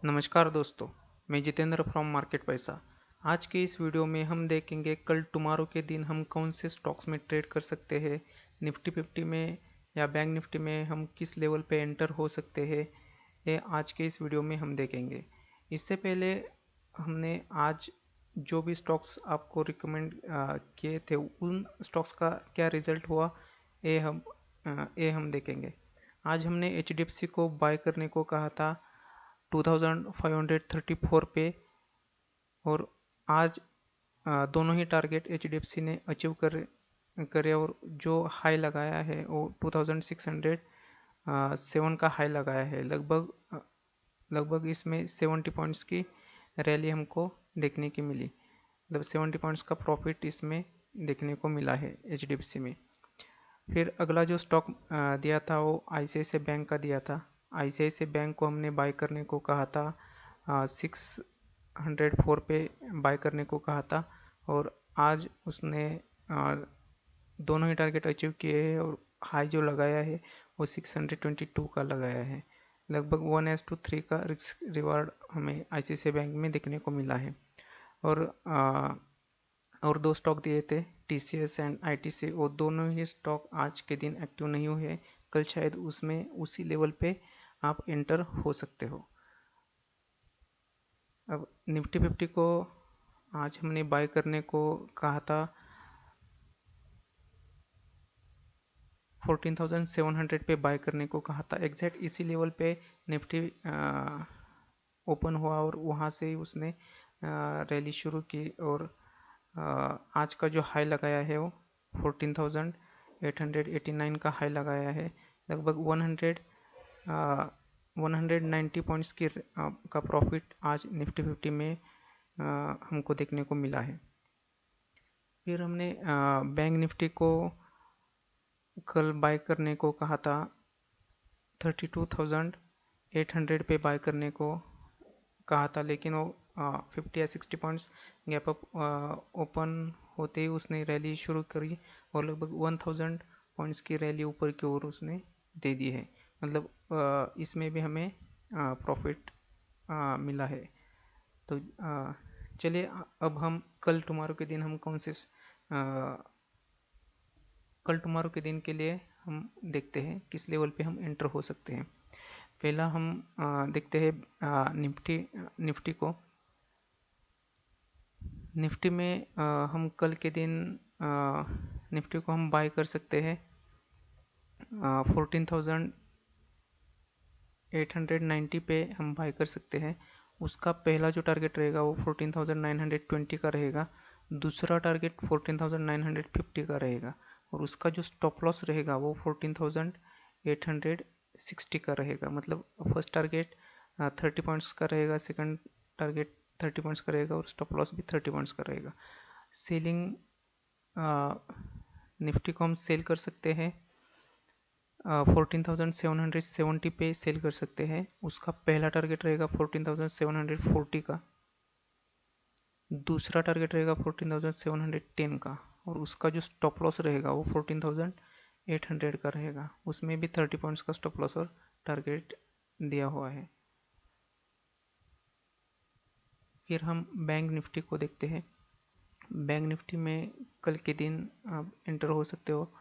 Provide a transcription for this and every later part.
नमस्कार दोस्तों, मैं जितेंद्र फ्रॉम मार्केट पैसा। आज के इस वीडियो में हम देखेंगे कल टुमारो के दिन हम कौन से स्टॉक्स में ट्रेड कर सकते हैं, निफ्टी 50 में या बैंक निफ्टी में हम किस लेवल पे एंटर हो सकते हैं, ये आज के इस वीडियो में हम देखेंगे। इससे पहले हमने आज जो भी स्टॉक्स आपको रिकमेंड किए थे उन स्टॉक्स का क्या रिजल्ट हुआ ये हम देखेंगे। आज हमने HDFC को बाय करने को कहा था 2534 पे, और आज दोनों ही टारगेट HDFC ने अचीव करे और जो हाई लगाया है वो 2607 का हाई लगाया है। लगभग इसमें 70 पॉइंट्स की रैली हमको देखने की मिली, मतलब 70 पॉइंट्स का प्रॉफिट इसमें देखने को मिला है HDFC में। फिर अगला जो स्टॉक दिया था वो ICICI बैंक का दिया था। ICICI बैंक को हमने बाय करने को कहा था 604 पे बाय करने को कहा था, और आज उसने दोनों ही टारगेट अचीव किए हैं और हाई जो लगाया है वो 622 का लगाया है। लगभग 1:3 का रिस्क रिवार्ड हमें ICICI बैंक में देखने को मिला है। और दो स्टॉक दिए थे TCS एंड ITC, वो दोनों ही स्टॉक आज के दिन एक्टिव नहीं हुए। कल शायद उसमें उसी लेवल पे आप एंटर हो सकते हो। अब निफ्टी 50 को आज हमने बाय करने को कहा था 14,700 पे बाय करने को कहा था। एग्जैक्ट इसी लेवल पे निफ्टी ओपन हुआ और वहाँ से ही उसने रैली शुरू की, और आज का जो हाई लगाया है वो 14,889 का हाई लगाया है। लगभग 190 पॉइंट्स की का प्रॉफिट आज निफ्टी 50 में हमको देखने को मिला है। फिर हमने बैंक निफ्टी को कल बाय करने को कहा था 32,800 पे बाय करने को कहा था, लेकिन वो 50 या 60 पॉइंट्स गैप अप ओपन होते ही उसने रैली शुरू करी और लगभग 1000 पॉइंट्स की रैली ऊपर की ओर उसने दे दी है। मतलब इसमें भी हमें प्रॉफिट मिला है। तो चलिए अब हम कल टुमारो के दिन हम कल टुमारो के दिन के लिए हम देखते हैं किस लेवल पे हम एंटर हो सकते हैं। पहला हम देखते हैं निफ्टी को। निफ्टी में हम कल के दिन निफ्टी को हम बाय कर सकते हैं 14,890 पे हम बाय कर सकते हैं। उसका पहला जो टारगेट रहेगा वो 14,920 का रहेगा, दूसरा टारगेट 14,950 का रहेगा, और उसका जो स्टॉप लॉस रहेगा वो 14,860 का रहेगा। मतलब फर्स्ट टारगेट 30 पॉइंट्स का रहेगा, सेकंड टारगेट 30 पॉइंट्स का रहेगा, और स्टॉप लॉस भी 30 पॉइंट्स का रहेगा। सेलिंग निफ्टी को हम सेल कर सकते हैं 14,770 पे सेल कर सकते हैं। उसका पहला टारगेट रहेगा 14,740 का, दूसरा टारगेट रहेगा 14,710 का, और उसका जो स्टॉप लॉस रहेगा वो 14,800 का रहेगा। उसमें भी 30 पॉइंट्स का स्टॉप लॉस और टारगेट दिया हुआ है। फिर हम बैंक निफ्टी को देखते हैं। बैंक निफ्टी में कल के दिन आप एंटर हो सकते हो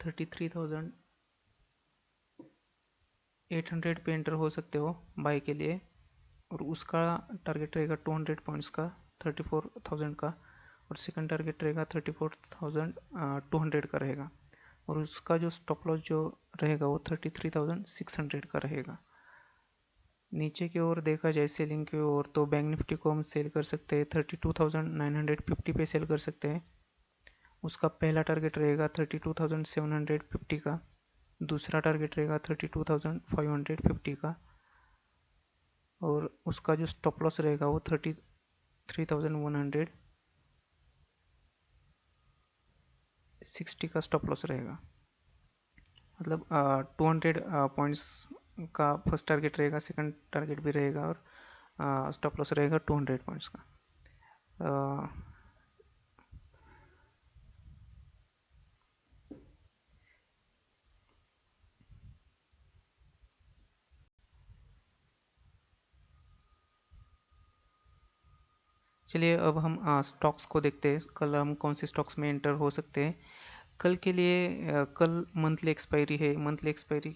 33,800 पे एंटर हो सकते हो बाई के लिए, और उसका टारगेट रहेगा 200 पॉइंट्स का 34,000 का, और सेकंड टारगेट रहेगा 34,200 का रहेगा, और उसका जो स्टॉप लॉस जो रहेगा वो 33,600 का रहेगा। नीचे की ओर देखा जाए सेलिंग की ओर तो बैंक निफ्टी को हम सेल कर सकते हैं 32,950 पे सेल कर सकते हैं। उसका पहला टारगेट रहेगा 32,750 का, दूसरा टारगेट रहेगा 32,550 का, और उसका जो स्टॉप लॉस रहेगा वो 33,160 का स्टॉप लॉस रहेगा। मतलब 200 पॉइंट्स का फर्स्ट टारगेट रहेगा, सेकंड टारगेट भी रहेगा, और स्टॉप लॉस रहेगा 200 पॉइंट्स का। चलिए अब हम स्टॉक्स को देखते हैं, कल हम कौन से स्टॉक्स में एंटर हो सकते हैं। कल के लिए कल मंथली एक्सपायरी है। मंथली एक्सपायरी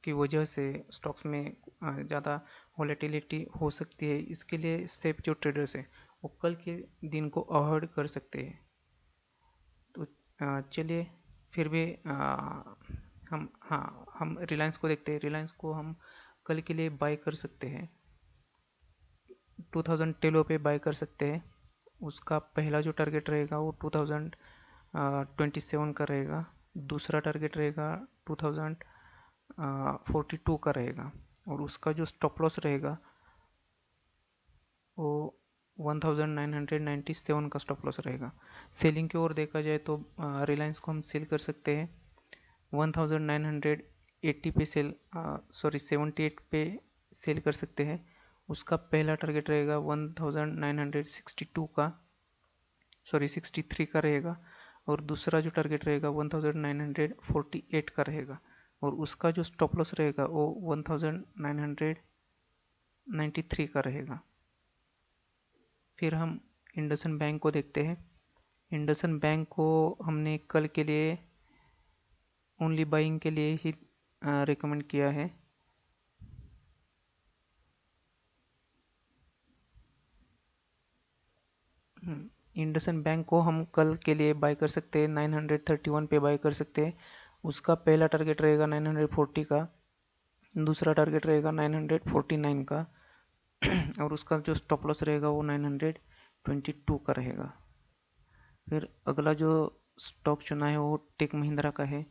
की वजह से स्टॉक्स में ज़्यादा वॉलेटिलिटी हो सकती है। इसके लिए सेफ जो ट्रेडर्स है वो कल के दिन को अवॉइड कर सकते हैं। तो चलिए फिर भी हम रिलायंस को देखते हैं। रिलायंस को हम कल के लिए बाय कर सकते हैं, 2000 पे बाय कर सकते हैं। उसका पहला जो टारगेट रहेगा वो 2027 का रहेगा। दूसरा टारगेट रहेगा 2042 का रहेगा। और उसका जो स्टॉप लॉस रहेगा वो 1997 का स्टॉप लॉस रहेगा। सेलिंग की ओर देखा जाए तो रिलायंस को हम सेल कर सकते हैं 1980 पे सेल 78 पे सेल कर सकते हैं। उसका पहला टारगेट रहेगा 1962 का 63 का रहेगा। और दूसरा जो टारगेट रहेगा 1948 का रहेगा। और उसका जो स्टॉप लॉस रहेगा वो 1993 का रहेगा। फिर हम इंडसइंड बैंक को देखते हैं। इंडसइंड बैंक को हमने कल के लिए ओनली बाइंग के लिए ही रिकमेंड किया है। इंडसइंड बैंक को हम कल के लिए बाय कर सकते हैं, 931 पे बाय कर सकते हैं। उसका पहला टारगेट रहेगा 940 का, दूसरा टारगेट रहेगा 949 का। और उसका जो स्टॉप लॉस रहेगा वो 922 का रहेगा। फिर अगला जो स्टॉक चुना है वो टेक महिंद्रा का है।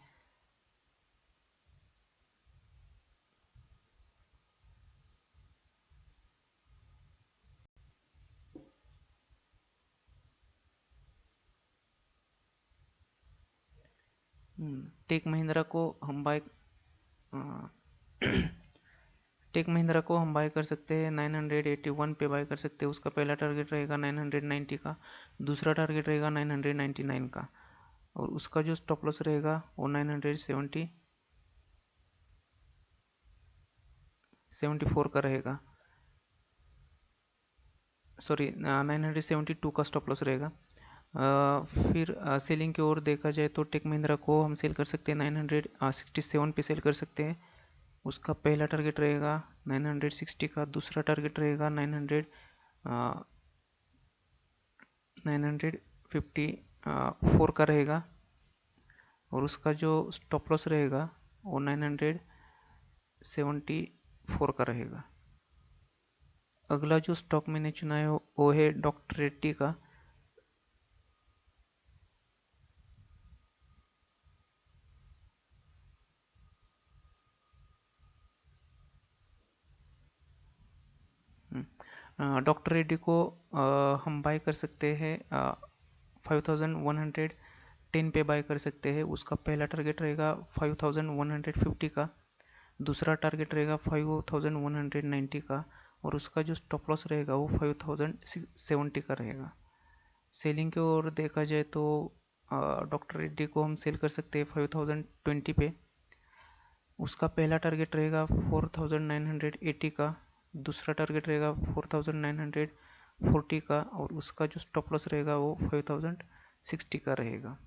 टेक महिंद्रा को हम बाय टेक महिंद्रा को हम बाय कर सकते हैं 981 पे बाय कर सकते हैं। उसका पहला टारगेट रहेगा 990 का, दूसरा टारगेट रहेगा 999 का। और उसका जो स्टॉप लॉस रहेगा वो 974 का रहेगा। सॉरी 972 का स्टॉप लॉस रहेगा। फिर सेलिंग की ओर देखा जाए तो टेक महिंद्रा को हम सेल कर सकते हैं 967 पे सेल कर सकते हैं। उसका पहला टारगेट रहेगा 960 का, दूसरा टारगेट रहेगा 954 का रहेगा। और उसका जो स्टॉप लॉस रहेगा वो 974 का रहेगा। अगला जो स्टॉक मैंने चुना है वो है डॉक्टर रेड्डी का। डॉक्टर रेड्डी को हम बाय कर सकते हैं 5110 पे बाय कर सकते हैं। उसका पहला टारगेट रहेगा 5150 का, दूसरा टारगेट रहेगा 5190 का। और उसका जो स्टॉप लॉस रहेगा वो 5070 का रहेगा। सेलिंग की ओर देखा जाए तो डॉक्टर रेड्डी को हम सेल कर सकते हैं 5020 पे। उसका पहला टारगेट रहेगा 4980 का, दूसरा टारगेट रहेगा 4940 का। और उसका जो स्टॉप लॉस रहेगा वो 5060 का रहेगा।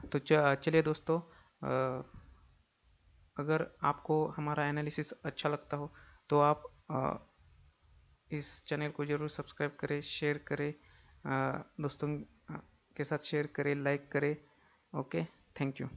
तो चलिए दोस्तों, अगर आपको हमारा एनालिसिस अच्छा लगता हो तो आप इस चैनल को ज़रूर सब्सक्राइब करें, शेयर करें, दोस्तों के साथ शेयर करें, लाइक करें। Okay, thank you.